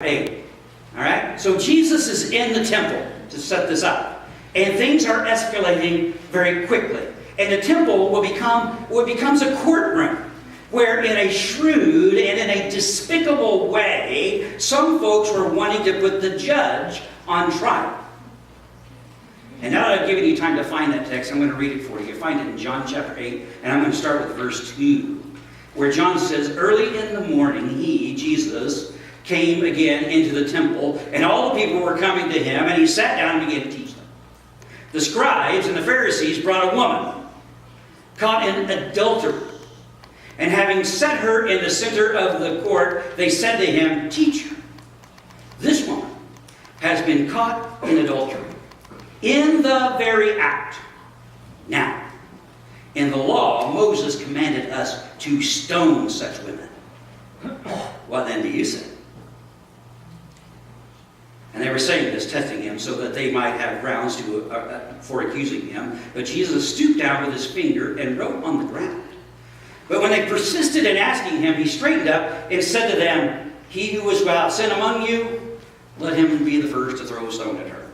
8. All right? So Jesus is in the temple to set this up. And things are escalating very quickly. And the temple will become what becomes a courtroom, where in a shrewd and in a despicable way, some folks were wanting to put the judge on trial. And now that I've given you time to find that text, I'm going to read it for you. You find it in John chapter 8, and I'm going to start with verse 2, where John says, "Early in the morning, he, Jesus, came again into the temple, and all the people were coming to him, and he sat down and began to teach them. The scribes and the Pharisees brought a woman caught in adultery, and having set her in the center of the court, they said to him, 'Teacher, this woman has been caught in adultery, in the very act. Now, in the law, Moses commanded us to stone such women. What then do you say?' And they were saying this, testing him, so that they might have grounds for accusing him. But Jesus stooped down with his finger and wrote on the ground. But when they persisted in asking him, he straightened up and said to them, 'He who is without sin among you, let him be the first to throw a stone at her.'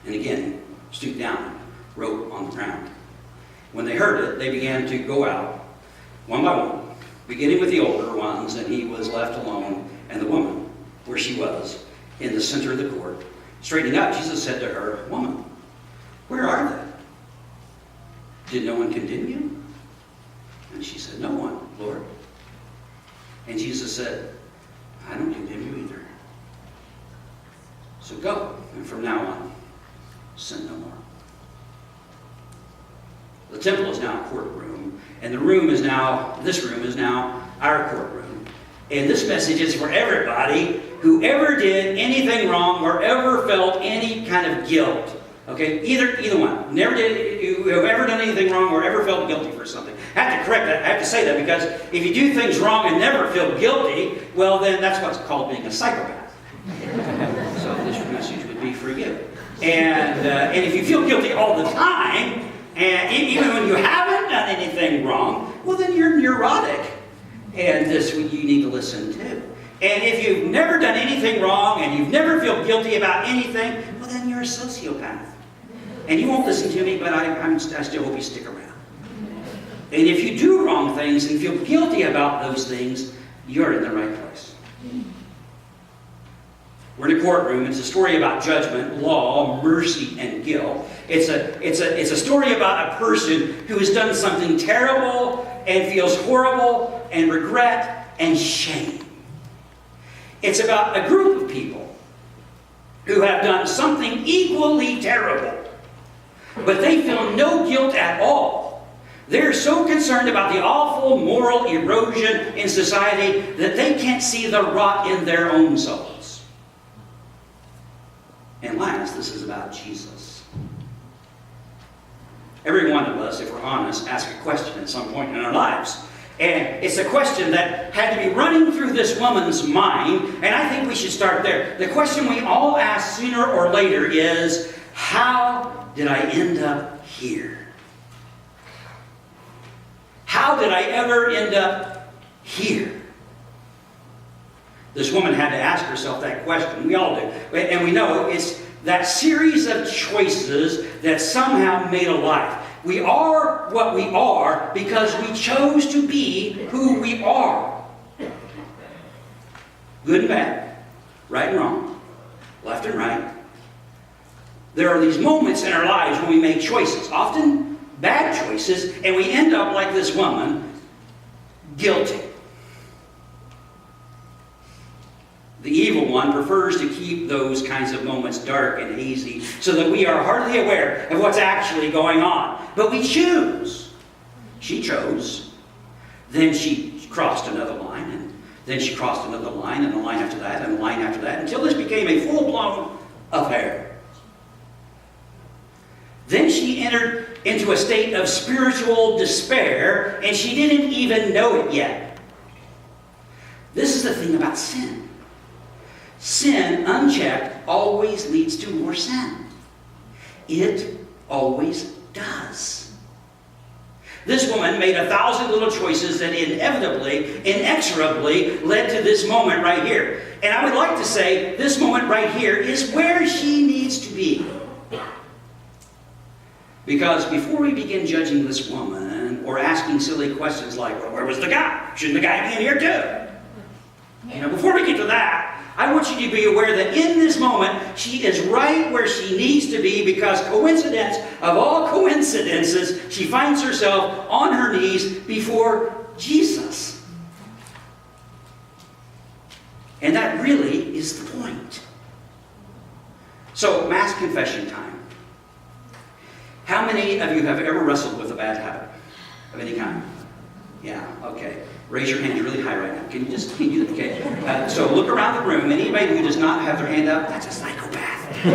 And again, stooped down, wrote on the ground. When they heard it, they began to go out, one by one, beginning with the older ones, and he was left alone, and the woman, where she was, in the center of the court. Straightening up, Jesus said to her, 'Woman, where are they? Did no one condemn you?' And she said, 'No one, Lord.' And Jesus said, 'I don't condemn you either. So go, and from now on, sin no more.'" The temple is now a courtroom, and this room is now our courtroom. And this message is for everybody who ever did anything wrong or ever felt any kind of guilt. Okay? Either one. Who have ever done anything wrong or ever felt guilty for something. I have to correct that. I have to say that, because if you do things wrong and never feel guilty, well, then that's what's called being a psychopath. So this message would be for you. And if you feel guilty all the time, and even when you haven't done anything wrong, well, then you're neurotic. And this you need to listen to. And if you've never done anything wrong and you've never felt guilty about anything, well, then you're a sociopath. And you won't listen to me, but I still hope you stick around. And if you do wrong things and feel guilty about those things, you're in the right place. We're in a courtroom. It's a story about judgment, law, mercy, and guilt. It's a story about a person who has done something terrible and feels horrible and regret and shame. It's about a group of people who have done something equally terrible, but they feel no guilt at all. They're so concerned about the awful moral erosion in society that they can't see the rot in their own souls. And last, this is about Jesus. Every one of us, if we're honest, ask a question at some point in our lives. And it's a question that had to be running through this woman's mind, and I think we should start there. The question we all ask sooner or later is, how did I end up here? How did I ever end up here? This woman had to ask herself that question. We all do. And we know it's that series of choices that somehow made a life. We are what we are because we chose to be who we are. Good and bad, right and wrong, left and right. There are these moments in our lives when we make choices, often bad choices, and we end up like this woman, guilty. The evil one prefers to keep those kinds of moments dark and hazy so that we are hardly aware of what's actually going on. But we choose. She chose. Then she crossed another line, and then she crossed another line, and a line after that, and a line after that, until this became a full-blown affair. Then she entered into a state of spiritual despair, and she didn't even know it yet. This is the thing about sin. Sin, unchecked, always leads to more sin. It always does. This woman made 1,000 little choices that inevitably, inexorably led to this moment right here. And I would like to say this moment right here is where she needs to be. Because before we begin judging this woman or asking silly questions like, well, where was the guy? Shouldn't the guy be in here too? You know, before we get to that, I want you to be aware that in this moment, she is right where she needs to be, because coincidence of all coincidences, she finds herself on her knees before Jesus. And that really is the point. So, mass confession time. How many of you have ever wrestled with a bad habit of any kind? Yeah, okay. Raise your hand really high right now. Can you do that? Okay. So look around the room. Anybody who does not have their hand up, that's a psychopath. Okay.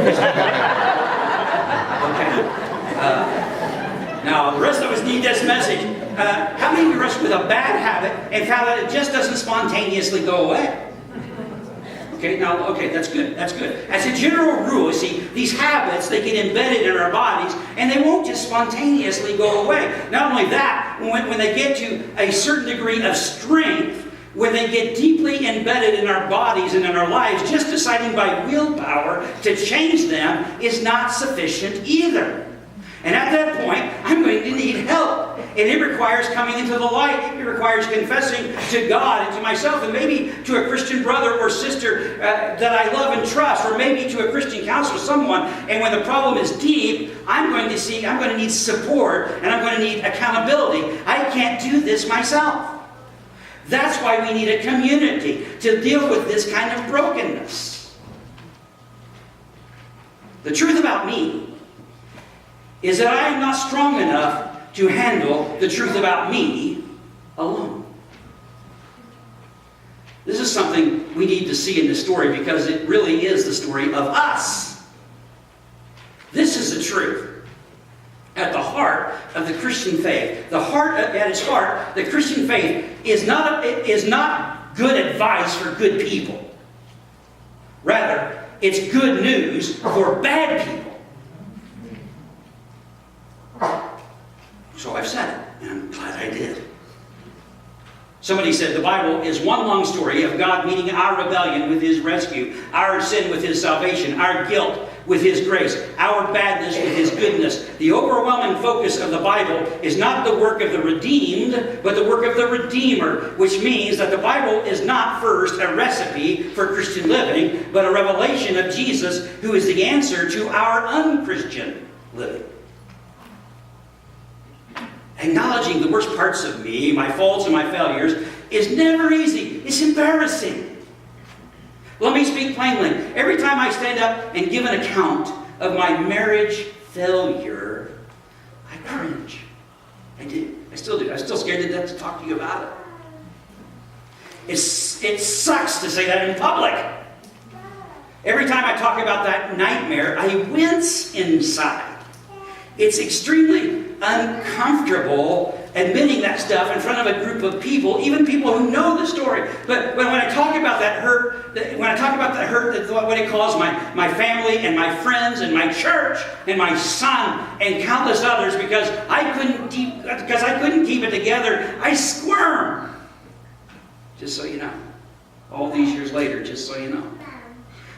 Now, the rest of us need this message. How many of you wrestled with a bad habit and found that it just doesn't spontaneously go away? Okay, now, okay, that's good, that's good. As a general rule, you see, these habits, they get embedded in our bodies, and they won't just spontaneously go away. Not only that, when they get to a certain degree of strength, when they get deeply embedded in our bodies and in our lives, just deciding by willpower to change them is not sufficient either. And at that point, I'm going to need help. And it requires coming into the light. It requires confessing to God and to myself, and maybe to a Christian brother or sister that I love and trust, or maybe to a Christian counselor, someone. And when the problem is deep, I'm going to need support, and I'm going to need accountability. I can't do this myself. That's why we need a community to deal with this kind of brokenness. The truth about me is that I am not strong enough to handle the truth about me alone. This is something we need to see in this story, because it really is the story of us. This is the truth. At the heart of the Christian faith, at its heart, the Christian faith is not good advice for good people. Rather, it's good news for bad people. So I've said it, and I'm glad I did. Somebody said the Bible is one long story of God meeting our rebellion with His rescue, our sin with His salvation, our guilt with His grace, our badness with His goodness. The overwhelming focus of the Bible is not the work of the redeemed, but the work of the Redeemer, which means that the Bible is not first a recipe for Christian living, but a revelation of Jesus, who is the answer to our unchristian living. Acknowledging the worst parts of me, my faults and my failures, is never easy. It's embarrassing. Let me speak plainly. Every time I stand up and give an account of my marriage failure, I cringe. I do. I still do. I'm still scared to death to talk to you about it. It sucks to say that in public. Every time I talk about that nightmare, I wince inside. It's extremely uncomfortable admitting that stuff in front of a group of people, even people who know the story. But when I talk about that hurt, what it calls my family and my friends and my church and my son and countless others, because I couldn't keep it together, I squirm. Just so you know. All these years later, just so you know.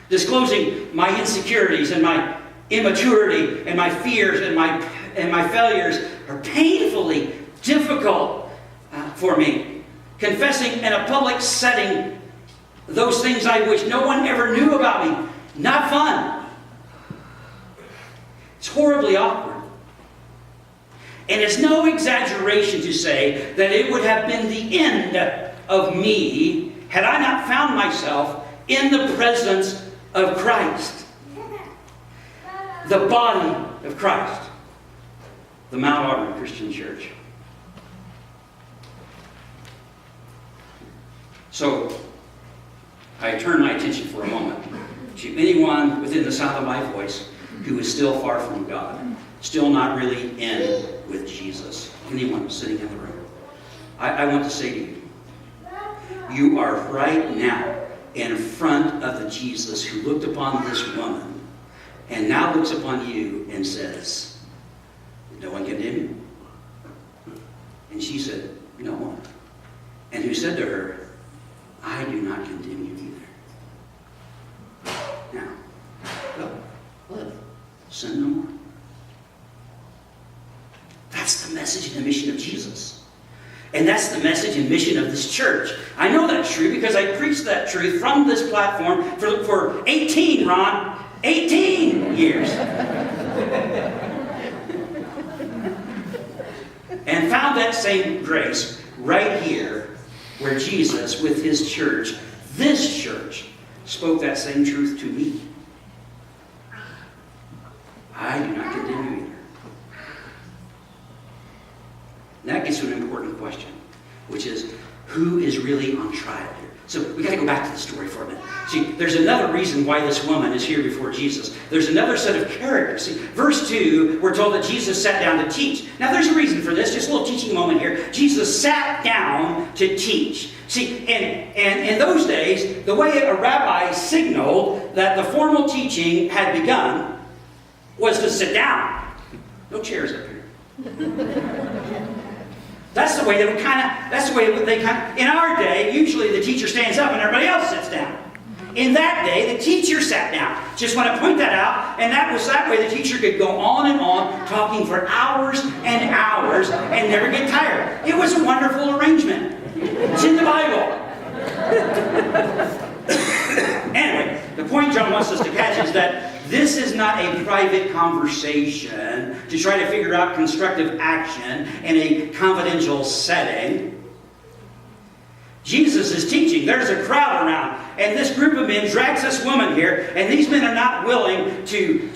Disclosing my insecurities and my immaturity and my fears and my failures are painfully difficult for me. Confessing in a public setting those things I wish no one ever knew about me, not fun. It's horribly awkward. And it's no exaggeration to say that it would have been the end of me had I not found myself in the presence of Christ. The body of Christ. The Mount Auburn Christian Church. So, I turn my attention for a moment to anyone within the sound of my voice who is still far from God, still not really in with Jesus. Anyone sitting in the room. I want to say to you, you are right now in front of the Jesus who looked upon this woman and now looks upon you and says, no one condemn you? And she said, no one. And who said to her, I do not condemn you either. sin no more. That's the message and the mission of Jesus. And that's the message and mission of this church. I know that's true because I preached that truth from this platform for 18 years. And found that same grace right here where Jesus, with his church, this church, spoke that same truth to me. I do not condemn you either. And that gets to an important question, which is, who is really on trial here? So we got to go back to the story for a minute. See, there's another reason why this woman is here before Jesus. There's another set of characters. See, verse 2, we're told that Jesus sat down to teach. Now there's a reason for this, just a little teaching moment here. Jesus sat down to teach. See, and in those days, the way a rabbi signaled that the formal teaching had begun was to sit down. No chairs up here. That's the way they in our day, usually the teacher stands up and everybody else sits down. In that day, the teacher sat down. Just want to point that out. And that was that way the teacher could go on and on, talking for hours and hours and never get tired. It was a wonderful arrangement. It's in the Bible. Anyway, the point John wants us to catch is that this is not a private conversation to try to figure out constructive action in a confidential setting. Jesus is teaching. There's a crowd around. And this group of men drags this woman here. And these men are not willing these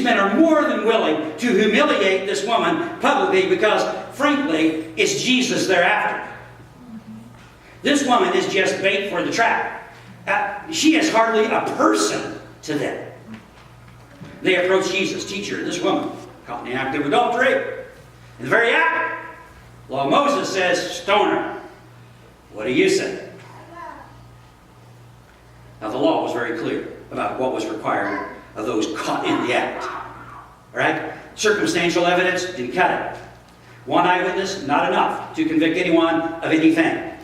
men are more than willing to humiliate this woman publicly because, frankly, it's Jesus they're after. This woman is just bait for the trap. She is hardly a person to them. They approach Jesus. Teacher, this woman caught in the act of adultery. In the very act, law of Moses says, stone her. What do you say? Now the law was very clear about what was required of those caught in the act. All right? Circumstantial evidence didn't cut it. One eyewitness, not enough to convict anyone of anything.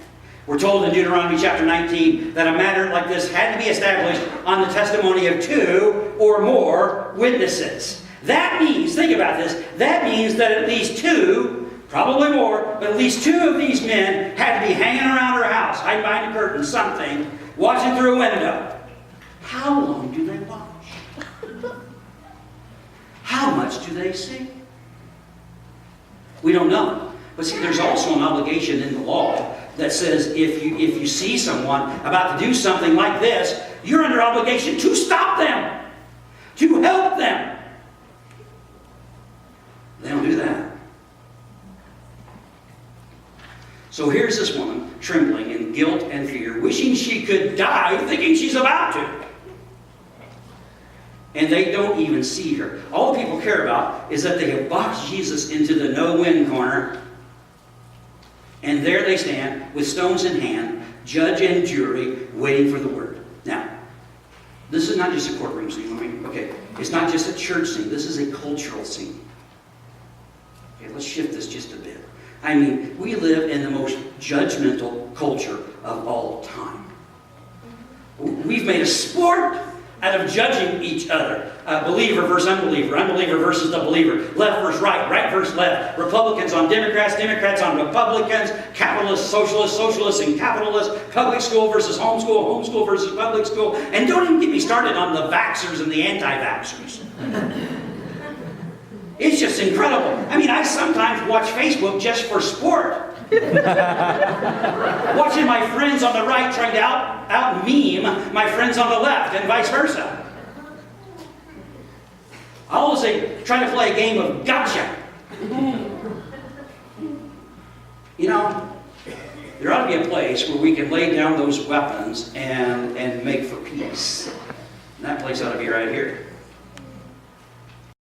We're told in Deuteronomy chapter 19 that a matter like this had to be established on the testimony of 2 or more witnesses. That means, think about this, that means that at least 2, probably more, but at least 2 of these men had to be hanging around her house, hiding behind a curtain, something, watching through a window. How long do they watch? How much do they see? We don't know. But see, there's also an obligation in the law that says if you see someone about to do something like this, you're under obligation to stop them, to help them. They don't do that. So here's this woman trembling in guilt and fear, wishing she could die, thinking she's about to. And they don't even see her. All the people care about is that they have boxed Jesus into the no-win corner. And there they stand with stones in hand, judge and jury, waiting for the word. Now, this is not just a courtroom scene. Okay, it's not just a church scene. This is a cultural scene. Okay, let's shift this just a bit. I mean, we live in the most judgmental culture of all time. We've made a sport out of judging each other. Believer versus unbeliever, unbeliever versus the believer, left versus right, right versus left, Republicans on Democrats, Democrats on Republicans, capitalists, socialists and capitalists, public school versus homeschool versus public school, and don't even get me started on the vaxxers and the anti-vaxxers. It's just incredible. I mean, I sometimes watch Facebook just for sport. Watching my friends on the right trying to out-meme my friends on the left and vice versa. I always say, try to play a game of gotcha. You know, there ought to be a place where we can lay down those weapons and make for peace. And that place ought to be right here.